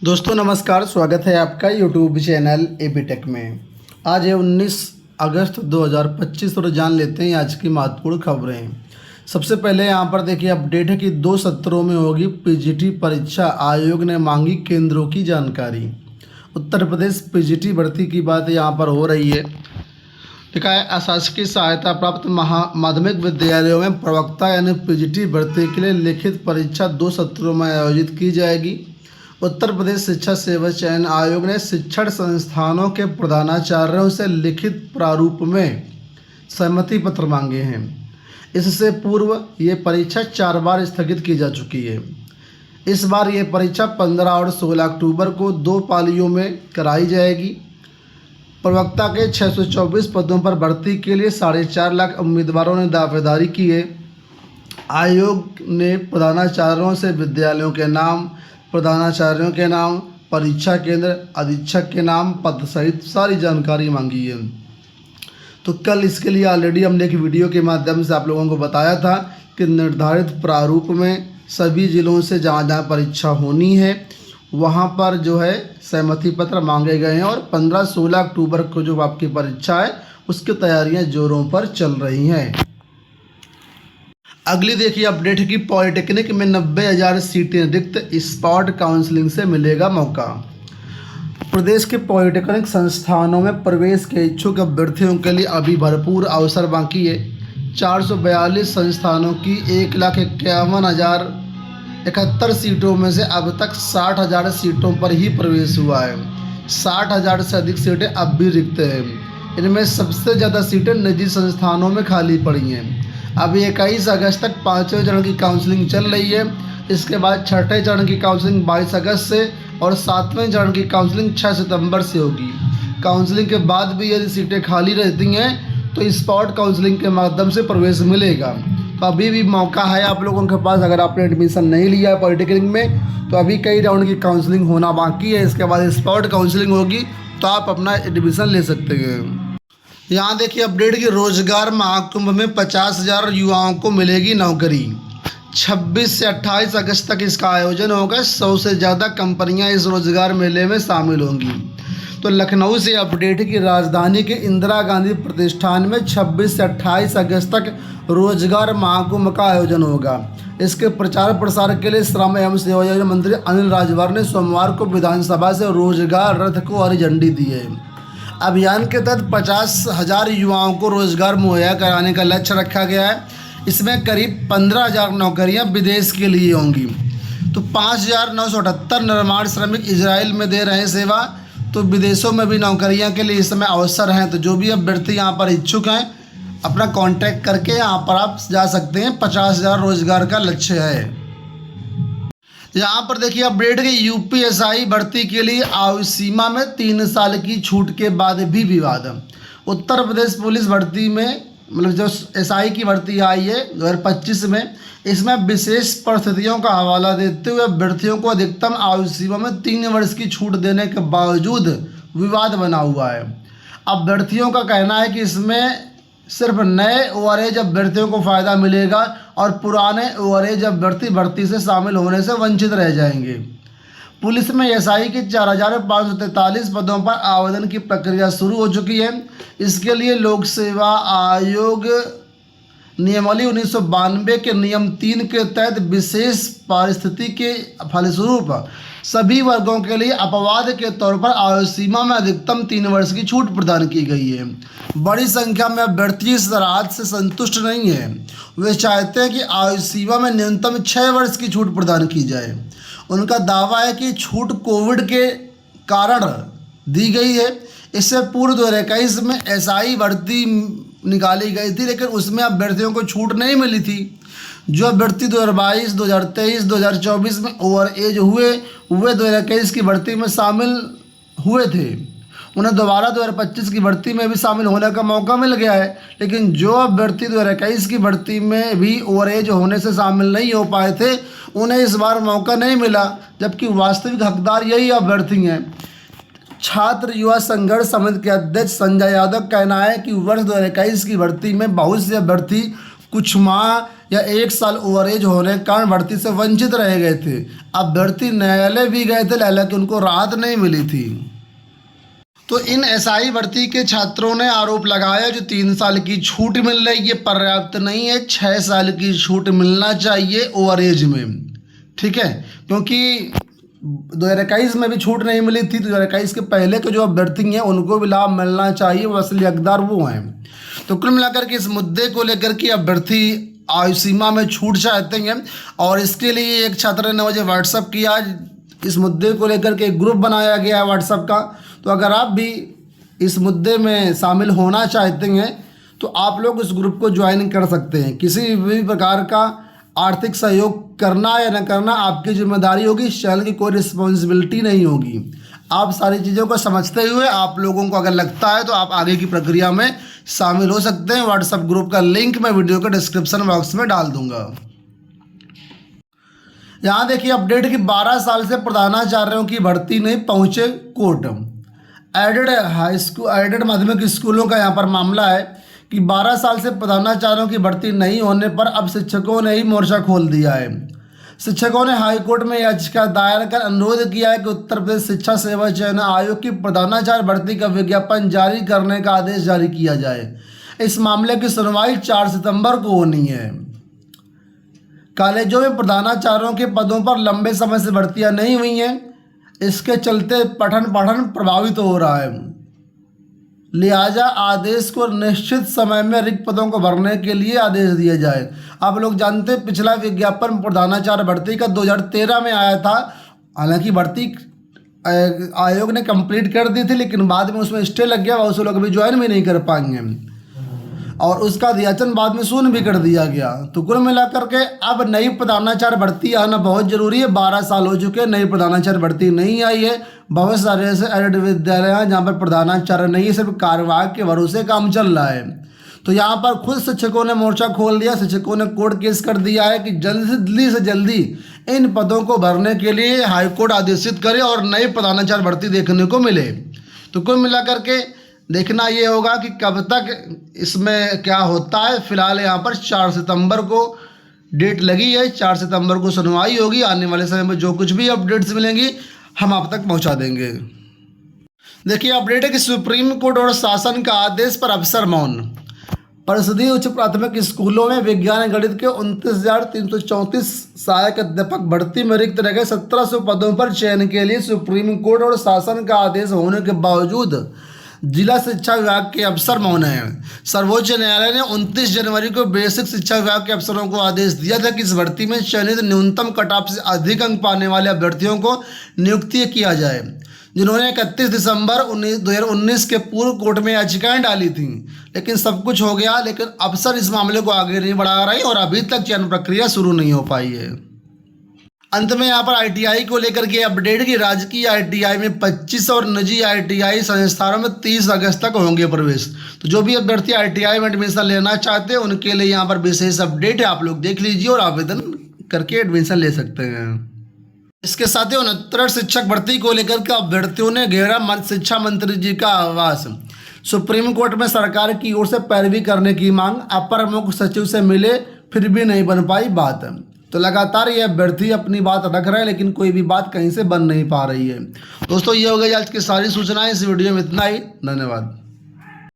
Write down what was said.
दोस्तों नमस्कार, स्वागत है आपका यूट्यूब चैनल एबी टेक में। आज है 19 अगस्त 2025 और जान लेते हैं आज की महत्वपूर्ण खबरें। सबसे पहले यहाँ पर देखिए अपडेट है कि 2 सत्रों में होगी पीजीटी परीक्षा, आयोग ने मांगी केंद्रों की जानकारी। उत्तर प्रदेश पीजीटी भर्ती की बात यहाँ पर हो रही है। लिखा है अशासकीय सहायता प्राप्त माध्यमिक विद्यालयों में प्रवक्ता यानी पीजीटी भर्ती के लिए लिखित परीक्षा 2 सत्रों में आयोजित की जाएगी। उत्तर प्रदेश शिक्षा सेवा चयन आयोग ने शिक्षण संस्थानों के प्रधानाचार्यों से लिखित प्रारूप में सहमति पत्र मांगे हैं। इससे पूर्व ये परीक्षा 4 बार स्थगित की जा चुकी है। इस बार ये परीक्षा 15 और 16 अक्टूबर को 2 पालियों में कराई जाएगी। प्रवक्ता के 624 पदों पर भर्ती के लिए 4.5 लाख उम्मीदवारों ने दावेदारी की है। आयोग ने प्रधानाचार्यों से विद्यालयों के नाम, प्रधानाचार्यों के नाम, परीक्षा केंद्र, अधीक्षक के नाम, पद सहित सारी जानकारी मांगी है। तो कल इसके लिए ऑलरेडी हमने एक वीडियो के माध्यम से आप लोगों को बताया था कि निर्धारित प्रारूप में सभी जिलों से जहाँ जहाँ परीक्षा होनी है वहाँ पर जो है सहमति पत्र मांगे गए हैं और 15-16 अक्टूबर को जो आपकी परीक्षा है उसकी तैयारियाँ जोरों पर चल रही हैं। अगली देखिए अपडेट है कि पॉलिटेक्निक में 90,000 सीटें रिक्त, स्पॉट काउंसलिंग से मिलेगा मौका। प्रदेश के पॉलिटेक्निक संस्थानों में प्रवेश के इच्छुक अभ्यर्थियों के लिए अभी भरपूर अवसर बाकी है। 442 संस्थानों की 1,51,071 सीटों में से अब तक 60,000 सीटों पर ही प्रवेश हुआ है। 60,000 से अधिक सीटें अब भी रिक्त हैं। इनमें सबसे ज़्यादा सीटें निजी संस्थानों में खाली पड़ी हैं। अभी 21 अगस्त तक 5वें चरण की काउंसलिंग चल रही है। इसके बाद 6ठे चरण की काउंसलिंग 22 अगस्त से और 7वें चरण की काउंसलिंग 6 सितंबर से होगी। काउंसलिंग के बाद भी यदि सीटें खाली रहती हैं तो स्पॉट काउंसलिंग के माध्यम से प्रवेश मिलेगा। तो अभी भी मौका है आप लोगों के पास। अगर आपने एडमिशन नहीं लिया है पॉलिटेक्निक में तो अभी कई राउंड की काउंसलिंग होना बाकी है। इसके बाद स्पॉट काउंसलिंग होगी तो आप अपना एडमिशन ले सकते हैं। यहाँ देखिए अपडेट कि रोजगार महाकुंभ में 50,000 युवाओं को मिलेगी नौकरी। 26 से 28 अगस्त तक इसका आयोजन होगा। 100 से ज़्यादा कंपनियां इस रोजगार मेले में शामिल होंगी। तो लखनऊ से अपडेट है कि राजधानी के इंदिरा गांधी प्रतिष्ठान में 26 से 28 अगस्त तक रोजगार महाकुंभ का आयोजन होगा। इसके प्रचार प्रसार के लिए श्रम एवं सेवायोजन मंत्री अनिल राजभर ने सोमवार को विधानसभा से रोजगार रथ को हरी झंडी दी है। अभियान के तहत 50,000 युवाओं को रोजगार मुहैया कराने का लक्ष्य रखा गया है। इसमें करीब 15,000 नौकरियां विदेश के लिए होंगी। तो 5,978 निर्माण श्रमिक इजराइल में दे रहे हैं सेवा। तो विदेशों में भी नौकरियां के लिए इस समय अवसर हैं। तो जो भी अभ्यर्थी यहाँ पर इच्छुक हैं अपना कांटेक्ट करके यहाँ पर आप जा सकते हैं। 50,000 रोजगार का लक्ष्य है। यहाँ पर देखिए अपडेट कि यूपीएसआई भर्ती के लिए आयु सीमा में 3 साल की छूट के बाद भी विवाद। उत्तर प्रदेश पुलिस भर्ती में मतलब जो एसआई की भर्ती आई है 2025 में, इसमें विशेष परिस्थितियों का हवाला देते हुए अभ्यर्थियों को अधिकतम आयु सीमा में 3 वर्ष की छूट देने के बावजूद विवाद बना हुआ है। अभ्यर्थियों का कहना है कि इसमें सिर्फ नए ओवरएज अभ्यर्थियों को फ़ायदा मिलेगा और पुराने ओवरएज अभ्यर्थी भर्ती से शामिल होने से वंचित रह जाएंगे। पुलिस में एसआई के 4,543 पदों पर आवेदन की प्रक्रिया शुरू हो चुकी है। इसके लिए लोक सेवा आयोग नियमावली 1992 के नियम 3 के तहत विशेष परिस्थिति के फलस्वरूप सभी वर्गों के लिए अपवाद के तौर पर आयु सीमा में अधिकतम 3 वर्ष की छूट प्रदान की गई है। बड़ी संख्या में अभ्यर्थी इस राहत से संतुष्ट नहीं है। वे चाहते हैं कि आयु सीमा में न्यूनतम 6 वर्ष की छूट प्रदान की जाए। उनका दावा है कि छूट कोविड के कारण दी गई है। इससे पूर्व 2021 में एसआई भर्ती निकाली गई थी लेकिन उसमें अभ्यर्थियों को छूट नहीं मिली थी। जो अभ्यर्थी 2022, 2023, 2024 में ओवर एज हुए 2021 की भर्ती में शामिल हुए थे, उन्हें दोबारा 2025 की भर्ती में भी शामिल होने का मौका मिल गया है। लेकिन जो अभ्यर्थी 2021 की भर्ती में भी ओवर एज होने से शामिल नहीं हो पाए थे उन्हें इस बार मौका नहीं मिला, जबकि वास्तविक हकदार यही अभ्यर्थी हैं। छात्र युवा संघर्ष समिति के अध्यक्ष संजय यादव का कहना है कि वर्ष 2021 की भर्ती में बहुत से अभ्यर्थी कुछ माह या 1 साल ओवरेज होने के कारण भर्ती से वंचित रह गए थे। अभ्यर्थी न्यायालय भी गए थे, हालांकि उनको राहत नहीं मिली थी। तो इन एसआई भर्ती के छात्रों ने आरोप लगाया जो 3 साल की छूट मिल रही है ये पर्याप्त नहीं है, 6 साल की छूट मिलना चाहिए ओवरेज में, ठीक है, क्योंकि 2021 में भी छूट नहीं मिली थी। 2021 के पहले के जो अभ्यर्थी हैं उनको भी लाभ मिलना चाहिए, वो असली हकदार वो हैं। तो कुल मिलाकर के इस मुद्दे को लेकर के अभ्यर्थी आयु सीमा में छूट चाहते हैं और इसके लिए एक छात्र ने मुझे व्हाट्सअप किया। इस मुद्दे को लेकर के एक ग्रुप बनाया गया है व्हाट्सअप का। तो अगर आप भी इस मुद्दे में शामिल होना चाहते हैं तो आप लोग इस ग्रुप को ज्वाइन कर सकते हैं। किसी भी प्रकार का आर्थिक सहयोग करना या न करना आपकी जिम्मेदारी होगी, इस चैनल की कोई रिस्पॉन्सिबिलिटी नहीं होगी। आप सारी चीज़ों को समझते हुए आप लोगों को अगर लगता है तो आप आगे की प्रक्रिया में शामिल हो सकते हैं। व्हाट्सएप ग्रुप का लिंक मैं वीडियो के डिस्क्रिप्शन बॉक्स में डाल दूंगा। यहाँ देखिए अपडेट कि 12 साल से प्रधानाचार्यों की भर्ती नहीं पहुँचे कोर्ट। एडेड माध्यमिक स्कूलों का यहाँ पर मामला है कि 12 साल से प्रधानाचार्यों की भर्ती नहीं होने पर अब शिक्षकों ने ही मोर्चा खोल दिया है। शिक्षकों ने हाईकोर्ट में याचिका दायर कर अनुरोध किया है कि उत्तर प्रदेश शिक्षा सेवा चयन आयोग की प्रधानाचार्य भर्ती का विज्ञापन जारी करने का आदेश जारी किया जाए। इस मामले की सुनवाई 4 सितंबर को होनी है। कॉलेजों में प्रधानाचार्यों के पदों पर लंबे समय से भर्तियां नहीं हुई हैं, इसके चलते पठन प्रभावित हो रहा है। लिहाजा आदेश को निश्चित समय में रिक्त पदों को भरने के लिए आदेश दिया जाए। आप लोग जानते हैं पिछला विज्ञापन प्रधानाचार्य भर्ती का 2013 में आया था। हालांकि भर्ती आयोग ने कंप्लीट कर दी थी, लेकिन बाद में उसमें स्टे लग गया, बहुत से लोग अभी ज्वाइन भी नहीं कर पाएंगे और उसका दियाचन बाद में शून्य भी कर दिया गया। तो कुल मिलाकर के अब नई प्रधानाचार्य भर्ती आना बहुत जरूरी है। 12 साल हो चुके हैं, नई प्रधानाचार्य भर्ती नहीं आई है। बहुत सारे ऐसे एडेड विद्यालय हैं जहाँ पर प्रधानाचार्य नहीं है, सिर्फ कार्यवाहक के भरोसे काम चल रहा है। तो यहाँ पर खुद शिक्षकों ने मोर्चा खोल दिया। शिक्षकों ने कोर्ट केस कर दिया है कि जल्दी से जल्दी इन पदों को भरने के लिए हाईकोर्ट आदेशित करे और नई प्रधानाचार्य भर्ती देखने को मिले। तो कुल मिलाकर के देखना ये होगा कि कब तक इसमें क्या होता है। फिलहाल यहाँ पर 4 सितंबर को डेट लगी है, 4 सितंबर को सुनवाई होगी। आने वाले समय में जो कुछ भी अपडेट्स मिलेंगी हम आप तक पहुँचा देंगे। देखिए अपडेट है कि सुप्रीम कोर्ट और शासन का आदेश पर अफसर मौन। परिषदीय उच्च प्राथमिक स्कूलों में विज्ञान गणित के 29,334 सहायक अध्यापक भर्ती में रिक्त रह गए 1700 पदों पर चयन के लिए सुप्रीम कोर्ट और शासन का आदेश होने के बावजूद जिला शिक्षा विभाग के अफसर मौन हैं। सर्वोच्च न्यायालय ने 29 जनवरी को बेसिक शिक्षा विभाग के अफसरों को आदेश दिया था कि इस भर्ती में चयनित न्यूनतम कट ऑफ से अधिक अंक पाने वाले अभ्यर्थियों को नियुक्ति किया जाए, जिन्होंने 31 दिसंबर 2019 के पूर्व कोर्ट में याचिकाएं डाली थीं। लेकिन सब कुछ हो गया, लेकिन अफसर इस मामले को आगे नहीं बढ़ा रहे और अभी तक चयन प्रक्रिया शुरू नहीं हो पाई है। अंत में यहाँ पर आईटीआई को लेकर के अपडेट की राजकीय आईटीआई में 25 और निजी आईटीआई संस्थानों में 30 अगस्त तक होंगे प्रवेश। तो जो भी अभ्यर्थी आईटीआई में एडमिशन लेना चाहते हैं उनके लिए यहाँ पर विशेष अपडेट है, आप लोग देख लीजिए और आवेदन करके एडमिशन ले सकते हैं। इसके साथ ही 69 शिक्षक भर्ती को लेकर के अभ्यर्थियों ने घेरा शिक्षा मंत्री जी का आवास। सुप्रीम कोर्ट में सरकार की ओर से पैरवी करने की मांग, अपर मुख्य सचिव से मिले फिर भी नहीं बन पाई बात। तो लगातार ये अभ्यर्थी अपनी बात रख रहे हैं लेकिन कोई भी बात कहीं से बन नहीं पा रही है। दोस्तों ये हो गई आज की सारी सूचनाएं। इस वीडियो में इतना ही, धन्यवाद।